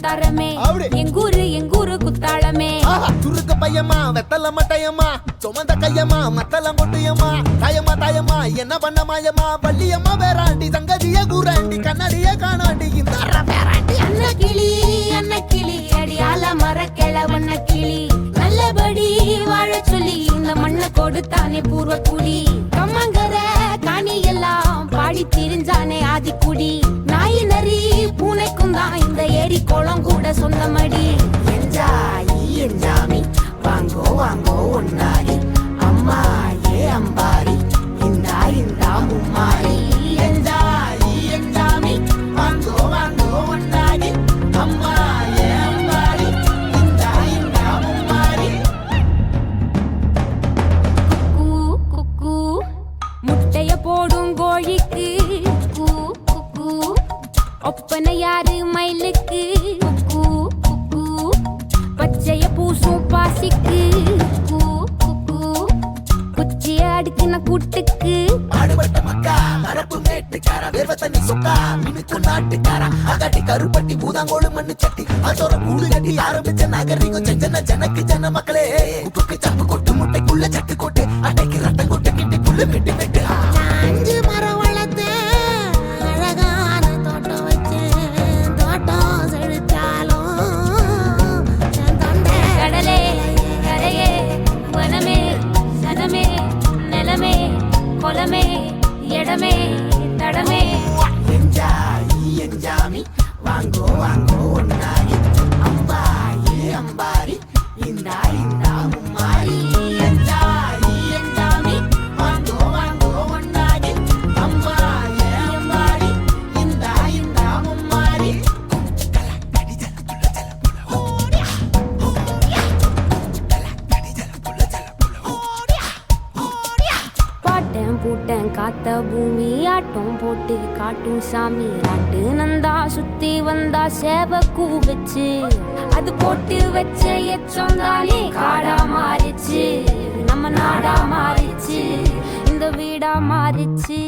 முத்தாரமே எங்கூரு குத்தாளமே துருக்க பையமா வெத்தல மட்டையம்மா சுமந்த கையம்மா மத்தல மொட்டையம்மா தாயம்மா என்ன பண்ண மாயம்மா பள்ளியம்மா வேறாண்டி சங்கதிய கூறாண்டி கண்ணடிய காணாண்டி இந்த அன்ன கிளி அடியால மரக்கிள வண்ண கிளி நல்லபடி வாழ சொல்லி இந்த மண்ணை கொடுத்தானே பூர்வ குடி கம்மங்கர காணி எல்லாம் பாடி திரிஞ்சானே ஆதிக்குடி நாய் நரி பூனைக்கும் தான் இந்த ஏரி குளம் கூட சொந்தமடி என்ஜாமி வாங்கோ ஒன்னாரி அம்மா ஏ அம்பாரி இந்தா மும்மாரி என்ஜாமி வாங்கோ ஒன்னாரி அம்மா ஏ அம்பாரி இந்தா மும்மாரி குக்கு முட்டைய போடும் கோழிக்கு குக்கு ஒப்பனை யாரு மயிலுக்கு குக்கு பச்சைய பூசும் பாசிக்கு குச்சிய அடுக்கின கூட்டுக்கு பாடுபட்ட மக்கா மரப்பு மேட்டுக்கார வேர்வ தண்ணி சொக்கா மினுக்கு நாட்டுக்கார அகாட்டி கருப்பட்டி பூதாங்கோடு மண்ணு சட்டி அதோட கூடு கட்டி ஆரம்பிச்ச நாகரிகம் செஞ்சன ஜனக்கு ஜன மக்களே உப்புக்கு சப்பு கொட்டு முட்டைக்குள்ள சட்டு கொட்டு அட்டைக்கு ரத்தம் கொட்டு கிட்டி புல்லு வெட்டு வெட்டு 5 மரம் வளர்த்து அழகான தோட்டம் வச்சேன் தோட்டம் செழிச்சாலும் கடலே கரையே வனமே சனமே நிலமே கொலமே இடமே தடமே என்ஜாமி வாங்கோ ஒன்னாரி அம்பா ஏ அம்பாரி இந்தா மும்மாரி என்ஜாமி வாங்கோ ஒன்னாரி அம்பா ஏ அம்பாரி இந்தா மும்மாரி பாட்டன் பூட்டன் காத்த பூமி ஆட்டம் போட்டு காட்டும் சாமி ராட்டு நந்தா சுத்தி வந்தா சேவ கூ வச்சு அது போட்டு வச்ச எச்சம் தானே காடா மாறிச்சு நம்ம நாடா மாறிச்சு இந்த வீடா மாறிச்சு